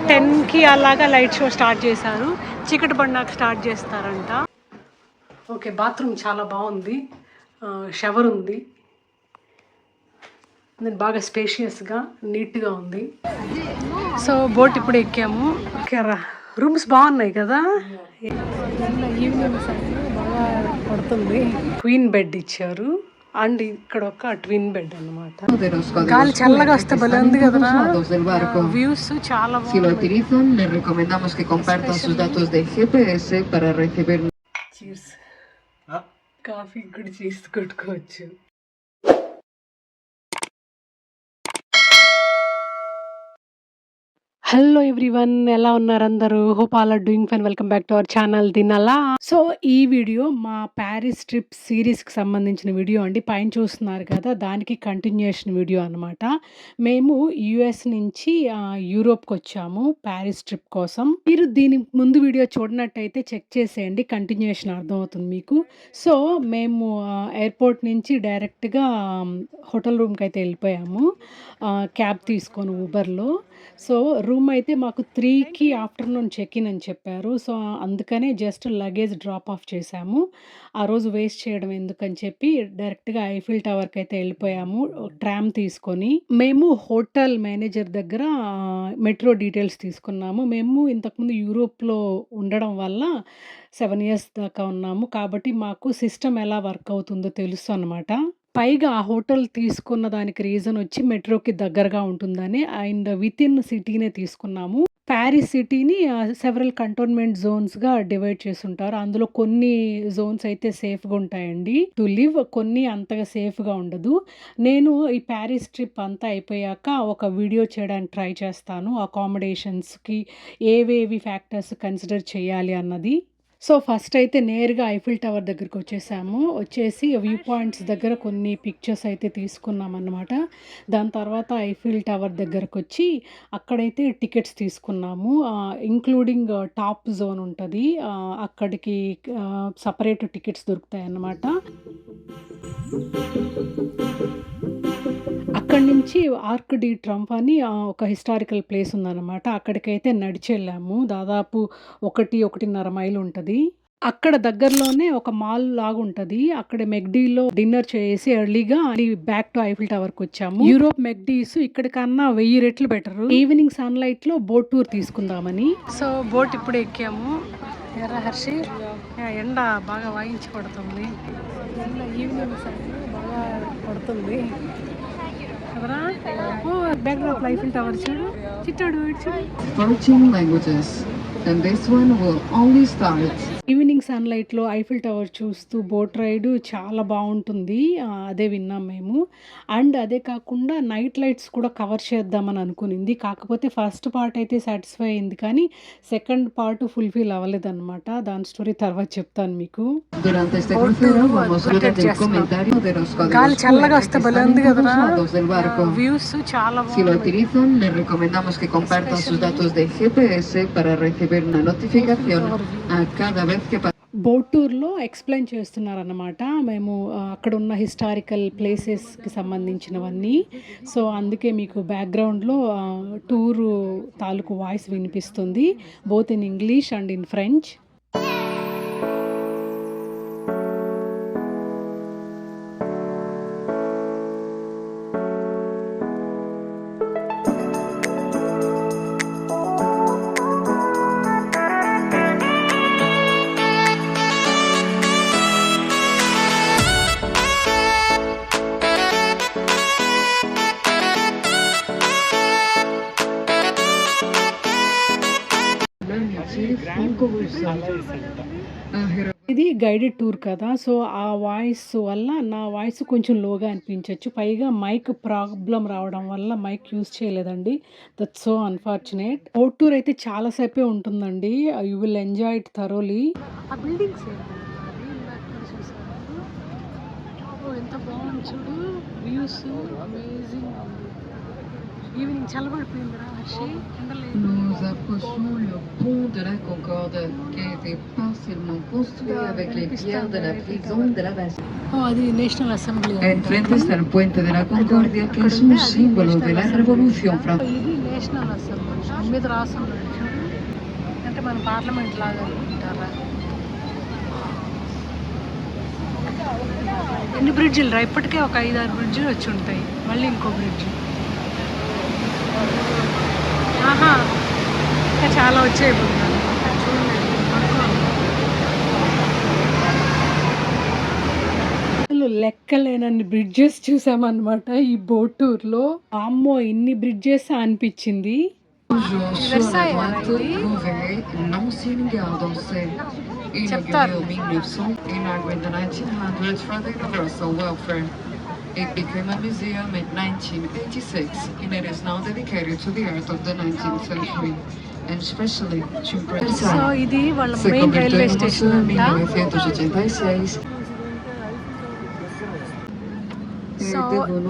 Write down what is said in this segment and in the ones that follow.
10కి అలాగా light show start చేశారు. చీకటి పడినాక స్టార్ట్ చేస్తారంట. ఓకే, బాత్రూమ్ చాలా బాగుంది, షవర్ ఉంది, బాగా స్పేషియస్గా నీట్గా ఉంది. సో బోట్ ఇప్పుడు ఎక్కాము. ఓకే, రూమ్స్ బాగున్నాయి కదా. ఈవినింగ్ బాగా పడుతుంది. క్వీన్ బెడ్ ఇచ్చారు అండ్ ఇక్కడ ఒక ట్విన్ బెడ్ అన్నమాట. గాలి చల్లగా వస్తే భలే ఉంది కదా. వ్యూస్ చాలా బాగుంది. కాఫీ కూడా చేసి కొట్టుకోవచ్చు. హలో ఎవ్రీవన్, ఎలా ఉన్నారు అందరూ? Hope all are doing fine. Welcome back to our channel Dinala. So ఈ వీడియో మా ప్యారిస్ ట్రిప్ సిరీస్కి సంబంధించిన వీడియో అండి. పైన చూస్తున్నారు కదా, దానికి కంటిన్యూషన్ వీడియో అనమాట. మేము యుఎస్ నుంచి యూరోప్కి వచ్చాము ప్యారిస్ ట్రిప్ కోసం. మీరు దీని ముందు వీడియో చూడనట్టయితే చెక్ చేసేయండి, కంటిన్యూషన్ అర్థమవుతుంది మీకు. సో మేము ఎయిర్పోర్ట్ నుంచి డైరెక్ట్గా హోటల్ రూమ్కి అయితే వెళ్ళిపోయాము, క్యాబ్ తీసుకొని ఊబర్లో. సో రూమ్ అయితే మాకు 3కి ఆఫ్టర్నూన్ చెక్ ఇన్ అని చెప్పారు. సో అందుకనే జస్ట్ లగేజ్ డ్రాప్ ఆఫ్ చేశాము. ఆ రోజు వేస్ట్ చేయడం ఎందుకని చెప్పి డైరెక్ట్గా ఐఫిల్ టవర్కి అయితే వెళ్ళిపోయాము ట్రామ్ తీసుకొని. మేము హోటల్ మేనేజర్ దగ్గర మెట్రో డీటెయిల్స్ తీసుకున్నాము. మేము ఇంతకుముందు యూరోప్లో ఉండడం వల్ల 7 ఇయర్స్ దాకా ఉన్నాము కాబట్టి మాకు సిస్టమ్ ఎలా వర్క్ అవుతుందో తెలుసు అనమాట. పైగా ఆ హోటల్ తీసుకున్న దానికి రీజన్ వచ్చి మెట్రోకి దగ్గరగా ఉంటుందని అండ్ విత్ ఇన్ సిటీనే తీసుకున్నాము. ప్యారిస్ సిటీని సెవరల్ కంటోన్మెంట్ జోన్స్గా డివైడ్ చేసి ఉంటారు. అందులో కొన్ని జోన్స్ అయితే సేఫ్గా ఉంటాయండి టు లివ్, కొన్ని అంతగా సేఫ్గా ఉండదు. నేను ఈ ప్యారిస్ ట్రిప్ అంతా అయిపోయాక ఒక వీడియో చేయడానికి ట్రై చేస్తాను, అకామిడేషన్స్కి ఏవేవి ఫ్యాక్టర్స్ కన్సిడర్ చేయాలి అన్నది. సో ఫస్ట్ అయితే నేరుగా ఐఫిల్ టవర్ దగ్గరికి వచ్చేసి వ్యూ పాయింట్స్ దగ్గర కొన్ని పిక్చర్స్ అయితే తీసుకున్నాం అన్నమాట. దాని తర్వాత ఐఫిల్ టవర్ దగ్గరకు వచ్చి అక్కడైతే టికెట్స్ తీసుకున్నాము, ఇంక్లూడింగ్ టాప్ జోన్ ఉంటుంది, అక్కడికి సపరేట్ టికెట్స్ దొరుకుతాయి అన్నమాట. అక్కడి నుంచి ఆర్క్ డి ట్రంప్ అని ఒక హిస్టారికల్ ప్లేస్ ఉందన్నమాట. అక్కడికైతే నడిచి వెళ్ళాము. దాదాపు 1.5 మైలు ఉంటుంది. అక్కడ దగ్గరలోనే ఒక మాల్ లాగా ఉంటుంది. అక్కడ మెక్డీలో డిన్నర్ చేసి ఎర్లీగా బ్యాక్ టు ఐఫిల్ టవర్కి వచ్చాము. యూరోప్ మెక్డీస్ ఇక్కడికన్నా 1000 రెట్లు బెటర్. ఈవినింగ్ సన్లైట్ లో బోట్ టూర్ తీసుకుందామని. సో బోట్ ఇప్పుడు ఎక్కాము. ఎర్ర హర్షి, ఎండ బాగా వాయించి పడుతుంది. ఈవినింగ్ బాగా పడుతుంది. బ్యాక్గ్రౌండ్ ఐఫిల్ టవర్ చూడు, చిట్టాడు చూడు. And this one will only start. Evening సన్లైట్లో ఐఫిల్ టవర్ చూస్తూ బోట్ రైడ్ చాలా బాగుంటుంది, అదే విన్నాం మేము. అండ్ అదే కాకుండా నైట్ లైట్స్ కూడా కవర్ చేద్దామని అనుకునింది. కాకపోతే ఫస్ట్ పార్ట్ అయితే సాటిస్ఫై అయింది, కానీ సెకండ్ పార్ట్ ఫుల్ఫిల్ అవ్వలేదన్నమాట. దాని స్టోరీ తర్వాత చెప్తాను మీకు. గాలి చల్లగా వస్తే భలే ఉంది కదా. వ్యూస్ చాలా బోట్ టూర్లో ఎక్స్ప్లెయిన్ చేస్తున్నారన్నమాట. మేము అక్కడ ఉన్న హిస్టారికల్ ప్లేసెస్కి సంబంధించినవన్నీ. సో అందుకే మీకు బ్యాక్గ్రౌండ్లో టూరు తాలూకు వాయిస్ వినిపిస్తుంది, both in English and in French. ఇది గైడెడ్ టూర్ కదా, సో ఆ వాయిస్ వల్ల నా వాయిస్ కొంచెం లోగా అనిపించవచ్చు. పైగా మైక్ ప్రాబ్లం రావడం వల్ల మైక్ యూజ్ చేయలేదండి. That's so unfortunate. Boat tour అయితే చాలా సేపే ఉంటుందండి. You will enjoy it thoroughly. ఆ బిల్డింగ్స్ ఎంత బాగుంది చూడు, వ్యూస్ అమేజింగ్. ఈవినింగ్ చల్లబడిపోయిందిరా Harshi. Nous approchons le pont de la Concorde qui a été partiellement construit avec les pierres de la prison de la Bastille. Enfrente está el puente de la Concordia que es un símbolo de la Revolución Francesa. National assembly దాని మీద రాస్తున్నాడు చూడు. అంటే మన parliament లాగా అనుకుంటారా. ఎన్ని బ్రిడ్జిలు రా, ఇప్పటికే ఒక 5-6 బ్రిడ్జిలు వచ్చి ఉంటాయి, మళ్ళీ ఇంకో బ్రిడ్జ్. ఆహా, ఇంకా చాలా వచ్చాయి చూడలేదు. లెక్కలేనన్ని బ్రిడ్జెస్ చూసామన్నమాట ఈ బోట్ టూర్ లో. అమ్మో, ఇన్ని బ్రిడ్జెస్ అనిపించింది. Toujours sur la droite, vous verrez l'ancienne gare d'Orsay. Inaugurée en 1900, inaugurée in the 1900s for the universal welfare. It became a museum in 1986 and it is now dedicated to the art of the 19th century and especially to Brazil. So ఇది వాళ్ళ main railway station అంట. 1986. So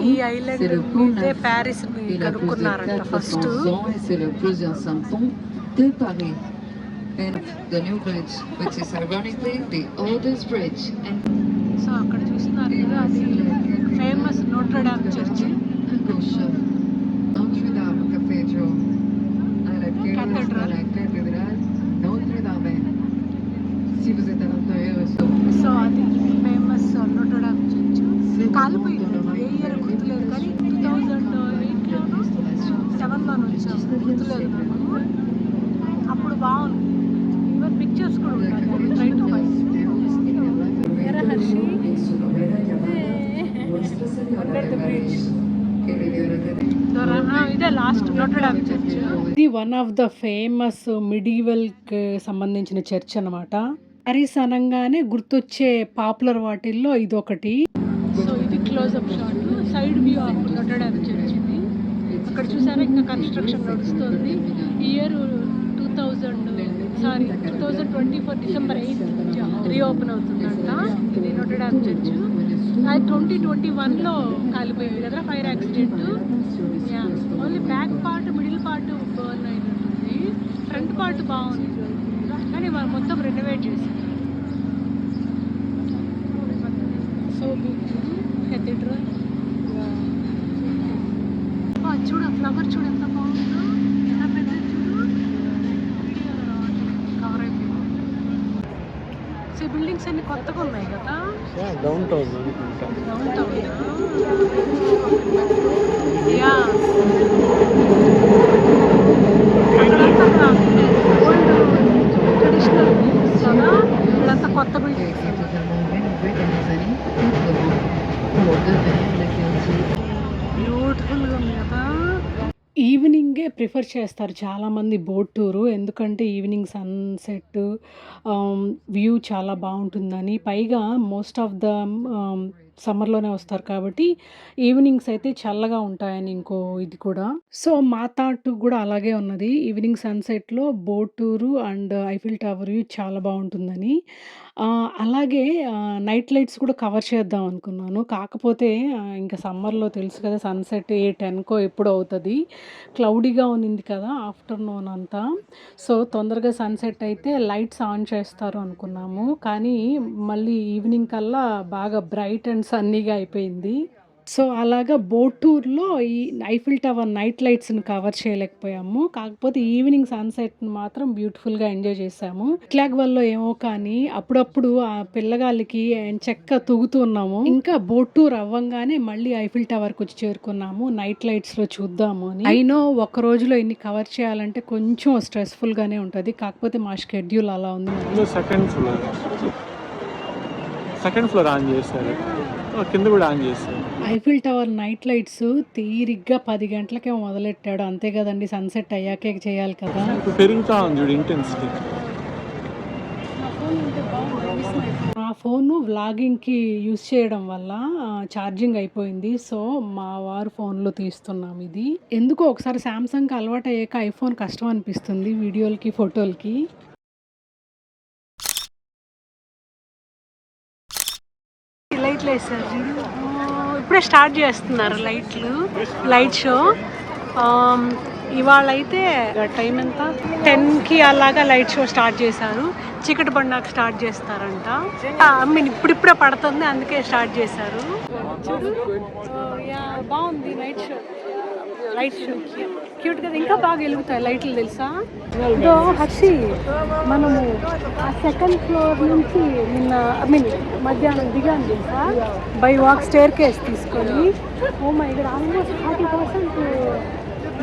ఈ island మీదే Paris కనుక్కున్నారంట first. C'est le plus ancien pont de Paris. And the new bridge, which is ironically the oldest bridge. So అక్కడ చూస్తున్నారు కదా, అది famous నోట్రడామ్ church. À gauche, Notre-Dame Cathedral. À la pièce de la cathédrale Notre-Dame. Si vous êtes à l'intérieur, so అది famous నోట్రడామ్ church. కాలిపోయింది, ఏ year గుర్తులేదు కానీ 2008లోనూ 7లోనూ వచ్చాము, గుర్తులేదు నాకు. అప్పుడు బాగుంది, ఈవెన్ పిక్చర్స్ కూడా ఉన్నాయి. Try to find Harshi under the bridge. ఇదే లాస్ట్ నోట్రడామ్ చర్చ్. ఇది one of the famous medieval కి సంబంధించిన చర్చ్ అన్నమాట. ప్యారిస్ అనగానే గుర్తొచ్చే పాపులర్ వాటిల్లో ఇదొకటి. సో ఇది close up shot, side view of Notre Dame church. ఇది అక్కడ చూసారా, ఇంకా కన్స్ట్రక్షన్ నడుస్తుంది. ఇయర్ 2024 డిసెంబర్ 8 రీఓపెన్ అవుతుందంట. ఇది నోట్రడామ్ చర్చ్. అది 2021లో కాలిపోయింది కదా fire accident. Only back part, middle part burn అయినట్టుంది. ఫ్రంట్ పార్ట్ బాగుంది కానీ వాళ్ళు మొత్తం రెనోవేట్ చేశారు. సో కేథడ్రల్ చూడ, ఫ్లవర్ చూడ ఎంత బాగుందో, ఎంత పెద్ద చూడు. కవర్ అయిపోయింది. సో ఈ బిల్డింగ్స్ అన్ని కొత్తగా ఉన్నాయి కదా. Down town yeah, old traditional buildings కదా, ఇదంతా కొత్త బిల్డింగ్స్. బ్యూటిఫుల్గా ఉంది కదా. ఈవినింగే ప్రిఫర్ చేస్తారు చాలామంది బోట్ టూరు, ఎందుకంటే ఈవినింగ్ సన్సెట్ వ్యూ చాలా బాగుంటుందని. పైగా మోస్ట్ ఆఫ్ ద సమ్మర్లోనే వస్తారు కాబట్టి ఈవినింగ్స్ అయితే చల్లగా ఉంటాయని ఇంకో ఇది కూడా. సో మా థాట్ కూడా అలాగే ఉన్నది, ఈవినింగ్ సన్సెట్లో boat tour and Eiffel tower view చాలా బాగుంటుందని. అలాగే నైట్ లైట్స్ కూడా కవర్ చేద్దాం అనుకున్నాను. కాకపోతే ఇంకా సమ్మర్లో తెలుసు కదా, సన్సెట్ 10కో ఎప్పుడో అవుతుంది. క్లౌడీగా ఉన్నింది కదా ఆఫ్టర్నూన్ అంతా. సో తొందరగా సన్సెట్ అయితే లైట్స్ ఆన్ చేస్తారు అనుకున్నాము, కానీ మళ్ళీ ఈవినింగ్ కల్లా బాగా బ్రైట్ అండ్ సన్నీగా అయిపోయింది. సో అలాగా బోట్ టూర్లో ఈ ఐఫిల్ టవర్ నైట్ లైట్స్ని కవర్ చేయలేకపోయాము. కాకపోతే ఈవినింగ్ సన్సెట్ని మాత్రం బ్యూటిఫుల్గా ఎంజాయ్ చేసాము. ఫ్లాగ్ వల్ల ఏమో కానీ అప్పుడప్పుడు ఆ పిల్లగాళ్ళకి ఎంచక్క తూగుతూ ఉన్నాము. ఇంకా బోట్ టూర్ అవ్వంగానే మళ్ళీ ఐఫిల్ టవర్కి వచ్చి చేరుకున్నాము, నైట్ లైట్స్లో చూద్దాము అని. అయినో ఒక రోజులో ఇన్ని కవర్ చేయాలంటే కొంచెం స్ట్రెస్ఫుల్గానే ఉంటుంది, కాకపోతే మా షెడ్యూల్ అలా ఉంది. సెకండ్ ఫ్లోర్ ఆన్ చేస్తారు, కింద కూడా ఆన్ చేస్తారు. ఐఫిల్ టవర్ నైట్ లైట్స్ తీరిగ్గా 10 గంటలకే మొదలెట్టాడు, అంతే కదండి, సన్సెట్ అయ్యాకే చేయాలి కదా. పెరుగుతా ఉంది చూడు ఇంటెన్సిటీ. నా ఫోను వ్లాగింగ్కి యూస్ చేయడం వల్ల ఛార్జింగ్ అయిపోయింది. సో మా వారు ఫోన్లో తీస్తున్నాం. ఇది ఎందుకో ఒకసారి శాంసంగ్కి అలవాటు అయ్యాక ఐఫోన్ కష్టం అనిపిస్తుంది వీడియోలకి ఫోటోలకి. లైట్లు వేస్తారు చూడు, ఇప్పుడే స్టార్ట్ చేస్తున్నారు లైట్ షో. ఇవాళ అయితే టైం ఎంత, 10కి అలాగా లైట్ షో స్టార్ట్ చేశారు. చీకటి పడినాక స్టార్ట్ చేస్తారంట. ఇప్పుడిప్పుడే పడుతుంది, అందుకే స్టార్ట్ చేశారు. చూడు బాగుంది night show. Light show cute కదా, ఇంకా బాగా వెలుగుతాయి లైట్లు తెలుసా. ఇదో హర్షి, మనము ఆ సెకండ్ ఫ్లోర్ నుంచి నిన్న మధ్యాహ్నం దిగాను తెలుసా, బై వాక్ స్టేర్ కేస్ తీసుకొని. ఓ మై గాడ్, ఆల్మోస్ట్ 40%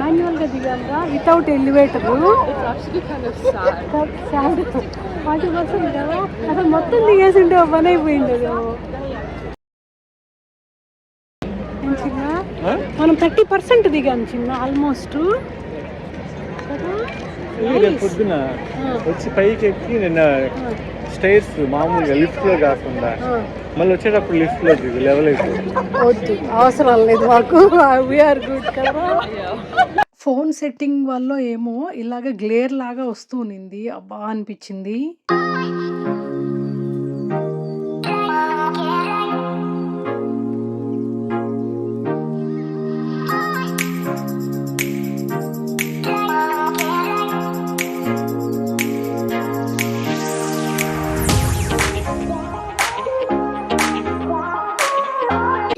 మాన్యువల్గా దిగాంగా, వితౌట్ ఎలివేటర్. 40% కదా, అసలు మొత్తం దిగేసి ఉంటే పని అయిపోయింది అది. చిన్న మనం 30% దిగాం చిన్న, ఆల్మోస్ట్. పొద్దున వచ్చి పైకి ఎక్కి నిన్న స్టైర్స్ మామూలుగా లిఫ్ట్ లో కాకుండా మళ్ళీ వచ్చేటప్పుడు లిఫ్ట్ లో లెవెల్ అయిపోయింది. వద్దు, అవసరం లేదు మాకు, వీఆర్ గుడ్ కదా. ఫోన్ సెట్టింగ్ వల్ల ఏమో ఇలాగ గ్లేర్ లాగా వస్తూ ఉన్నింది, అబ్బా అనిపించింది.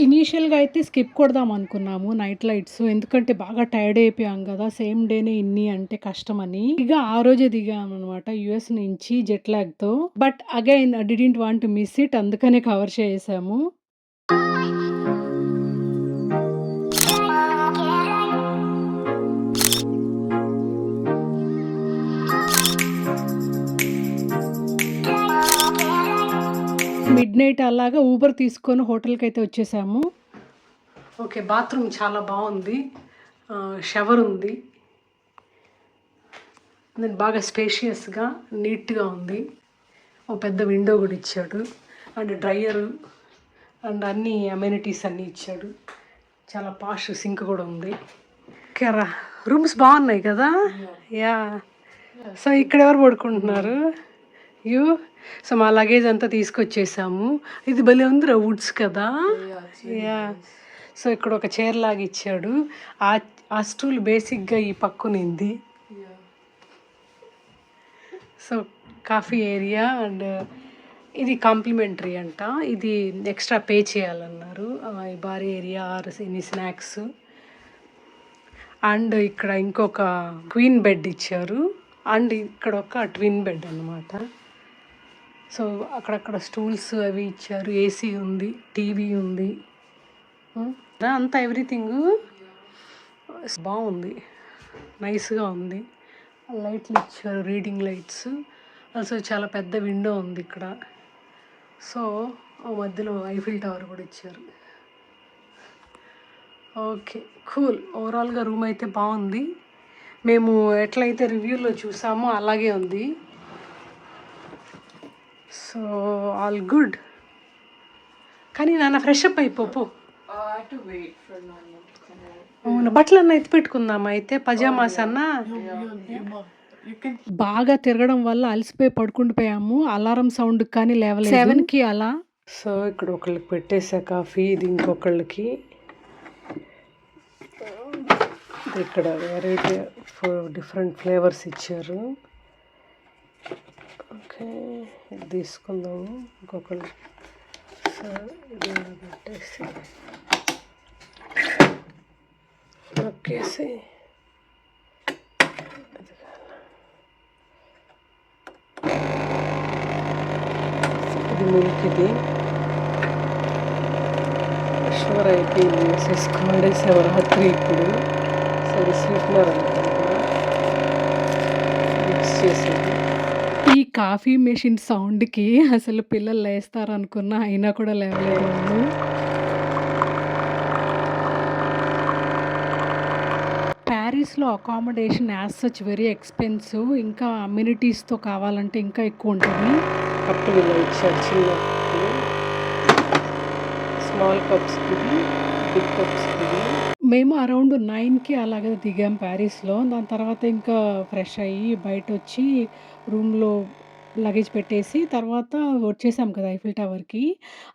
ఇనీషియల్గా అయితే స్కిప్ కొడదాం అనుకున్నాము నైట్ లైట్స్, ఎందుకంటే బాగా టైర్డ్ అయిపోయాం కదా, సేమ్ డేనే ఇన్ని అంటే కష్టమని. ఇక ఆ రోజే దిగాం అనమాట యుఎస్ నుంచి జెట్ లాగ్ తో. But again I didn't want to miss it, అందుకనే కవర్ చేసాము. మిడ్ నైట్ అలాగా ఊబర్ తీసుకొని హోటల్కి అయితే వచ్చేసాము. ఓకే, బాత్రూమ్ చాలా బాగుంది, షవర్ ఉంది, నేను బాగా స్పేషియస్గా నీట్గా ఉంది. ఒక పెద్ద విండో కూడా ఇచ్చాడు, అండ్ డ్రయరు అండ్ అన్ని అమ్యూనిటీస్ అన్నీ ఇచ్చాడు. చాలా పాష్ సింక్ కూడా ఉంది. కేరా రూమ్స్ బాగున్నాయి కదా. యా, సో ఇక్కడ ఎవరు పడుకుంటున్నారు? సో మా లగేజ్ అంతా తీసుకొచ్చేసాము. ఇది భలే ఉందిరా, వుడ్స్ కదా. యా, సో ఇక్కడ ఒక చైర్ లాగా ఇచ్చాడు. ఆ స్టూల్ బేసిక్గా ఈ పక్కునింది. సో కాఫీ ఏరియా, అండ్ ఇది కాంప్లిమెంటరీ అంట, ఇది ఎక్స్ట్రా పే చేయాలన్నారు. ఈ bar area or any snacks. And ఇక్కడ ఇంకొక క్వీన్ బెడ్ ఇచ్చారు, అండ్ ఇక్కడ ఒక ట్విన్ బెడ్ అన్నమాట. సో అక్కడక్కడ స్టూల్స్ అవి ఇచ్చారు, ఏసీ ఉంది, టీవీ ఉంది, అంతా ఎవ్రీథింగ్ బాగుంది, నైస్గా ఉంది. లైట్లు ఇచ్చారు, రీడింగ్ లైట్స్. ఆల్సో చాలా పెద్ద విండో ఉంది ఇక్కడ. సో మధ్యలో ఐఫిల్ టవర్ కూడా ఇచ్చారు. Okay, cool. ఓవరాల్గా రూమ్ అయితే బాగుంది, మేము ఎట్లయితే రివ్యూలో చూసామో అలాగే ఉంది. So all good. కానీ నాన్న ఫ్రెష్ అప్ అయిపో. అవును, బట్టలు అన్న ఎత్తి పెట్టుకుందామా అయితే, పజామాస్ అన్న. బాగా తిరగడం వల్ల అలసిపోయి పడుకుండిపోయాము, అలారం సౌండ్ కానీ లేవలేదు. 7కి అలా. సో ఇక్కడ ఒకళ్ళకి పెట్టేసా కాఫీ, ఇది ఇంకొకళ్ళకి. ఇక్కడ వెరైటీ డిఫరెంట్ ఫ్లేవర్స్ ఇచ్చారు. ఓకే, ఇది తీసుకుందాము ఇంకొకళ్ళు. సో ఇది పెట్టేసి ఓకేసి ఇది మిల్క్, ఇది షుగర్ అయిపోయింది, వేసేసుకోండేసాము రాత్రి. ఇప్పుడు సరే స్వీట్నర్ అనుకుంటున్నా మిక్స్ చేసేది. ఈ కాఫీ మెషిన్ సౌండ్కి అసలు పిల్లలు లేస్తారనుకున్నా, అయినా కూడా లేవలేదు వాళ్ళు. ప్యారిస్లో accommodation as such very expensive, ఇంకా అమ్యూనిటీస్తో కావాలంటే ఇంకా ఎక్కువ ఉంటుంది. కప్పులు ఇలా ఇచ్చారు, చిన్న స్మాల్ కప్స్, బిగ్ కప్స్. మేము అరౌండ్ 9కి అలాగే దిగాం ప్యారిస్లో. దాని తర్వాత ఇంకా ఫ్రెష్ అయ్యి బయట వచ్చి రూమ్లో లగేజ్ పెట్టేసి తర్వాత వచ్చేసాం కదా ఐఫిల్ టవర్కి.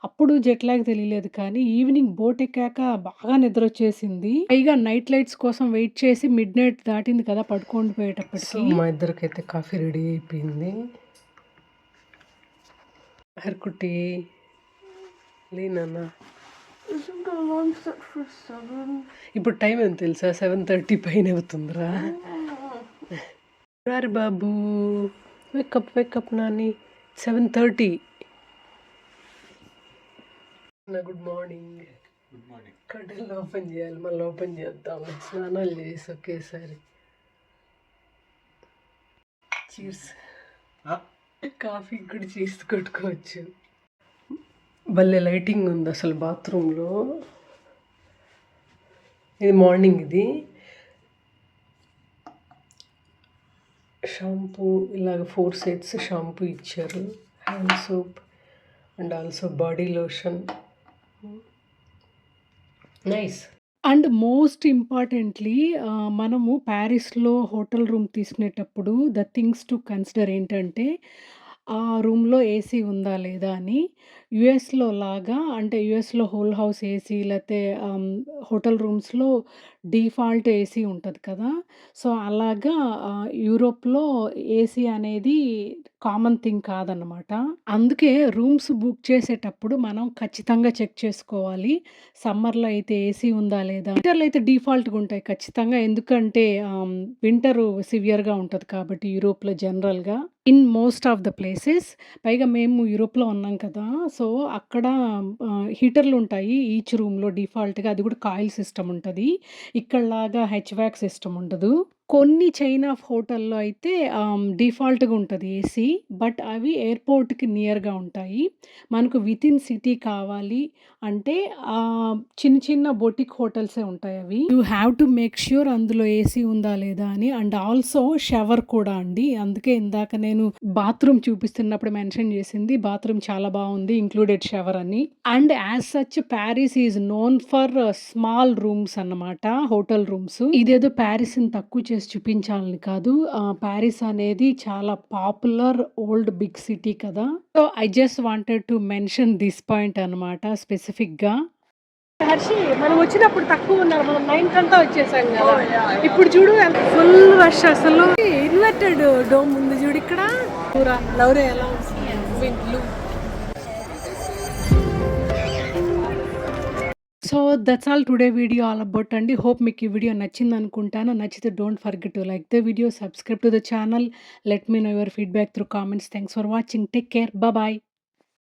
అప్పుడు జెట్ లాగ్ తెలియలేదు, కానీ ఈవినింగ్ బోట్ ఎక్కాక బాగా నిద్ర వచ్చేసింది. పైగా నైట్ లైట్స్ కోసం వెయిట్ చేసి మిడ్ నైట్ దాటింది కదా పడుకోండి పోయేటప్పటికి. మా ఇద్దరికైతే కాఫీ రెడీ అయిపోయింది. హర్కుటి లేనన్నా Isn't the alarm set for 7? ఇప్పుడు టైం ఎంత తెలుసా? 7:30 పైన అవుతుందిరా. రారు బాబు, వేకప్ నాని. 7:30. Good morning. కట్టెలు ఓపెన్ చేయాలి, మళ్ళీ ఓపెన్ చేద్దాం. స్నానాలు చేసి ఒకేసారి. చీర్స్. కాఫీ కూడా చీర్స్ కొట్టుకోవచ్చు. భలే లైటింగ్ ఉంది అసలు బాత్రూంలో. ఇది మార్నింగ్. ఇది షాంపూ ఇలాగ 4 సెట్స్ షాంపూ ఇచ్చారు, hand soap and also body lotion. Nice. And most importantly మనము ప్యారిస్లో హోటల్ రూమ్ తీసుకునేటప్పుడు ద థింగ్స్ టు కన్సిడర్ ఏంటంటే ఆ రూమ్లో ఏసీ ఉందా లేదా అని. యుఎస్లో లాగా అంటే యుఎస్లో హోల్ హౌస్ ఏసీ లేకపోతే హోటల్ రూమ్స్లో డిఫాల్ట్ ఏసీ ఉంటుంది కదా. సో అలాగా యూరోప్లో ఏసీ అనేది కామన్ థింగ్ కాదన్నమాట. అందుకే రూమ్స్ బుక్ చేసేటప్పుడు మనం ఖచ్చితంగా చెక్ చేసుకోవాలి. సమ్మర్లో అయితే ఏసీ ఉందా లేదా. వింటర్లో అయితే డిఫాల్ట్గా ఉంటాయి ఖచ్చితంగా, ఎందుకంటే వింటర్ సివియర్గా ఉంటుంది కాబట్టి యూరోప్లో జనరల్గా in most of the places. పైగా మేము యూరోప్లో ఉన్నాం కదా, సో అక్కడ హీటర్లు ఉంటాయి ఈచ్ రూమ్లో డిఫాల్ట్గా. అది కూడా కాయిల్ సిస్టమ్ ఉంటుంది, ఇక్కడలాగా హెచ్వాక్ సిస్టమ్ ఉండదు. కొన్ని చైన్ ఆఫ్ హోటల్లో అయితే డిఫాల్ట్గా ఉంటుంది ఏసీ, బట్ అవి ఎయిర్పోర్ట్కి నియర్గా ఉంటాయి. మనకు విత్ ఇన్ సిటీ కావాలి అంటే చిన్న చిన్న బొటిక్ హోటల్సే ఉంటాయి అవి. You have to make sure అందులో ఏసీ ఉందా లేదా అని. అండ్ ఆల్సో షవర్ కూడా అండి. అందుకే ఇందాక నేను బాత్రూమ్ చూపిస్తున్నప్పుడు మెన్షన్ చేసింది, బాత్రూమ్ చాలా బాగుంది, ఇంక్లూడెడ్ షవర్ అని. And as such Paris is known for small rooms అన్నమాట, హోటల్ రూమ్స్. ఇదేదో ప్యారిస్ ని తక్కువ చేసి చూపించాలని కాదు, ప్యారిస్ అనేది చాలా పాపులర్ ఓల్డ్ బిగ్ సిటీ కదా. So I just wanted to mention this point అనమాట స్పెసిఫిక్ గా. హర్షి, మనం వచ్చినప్పుడు తక్కువ ఉన్నారు, మనం 9th అంతా వచ్చేసాం కదా. ఇప్పుడు చూడు ఫుల్ రష్ అసలు. ఇన్వర్టెడ్ డోమ్ ఉంది చూడు ఇక్కడ. లౌరే ఎలా ఉంది. So that's all today video all about అండి. హోప్ మీకు ఈ వీడియో నచ్చింది అనుకుంటాను. నచ్చితే don't forget to like the video, subscribe to the channel, let me know your feedback through comments. Thanks for watching, take care, bye.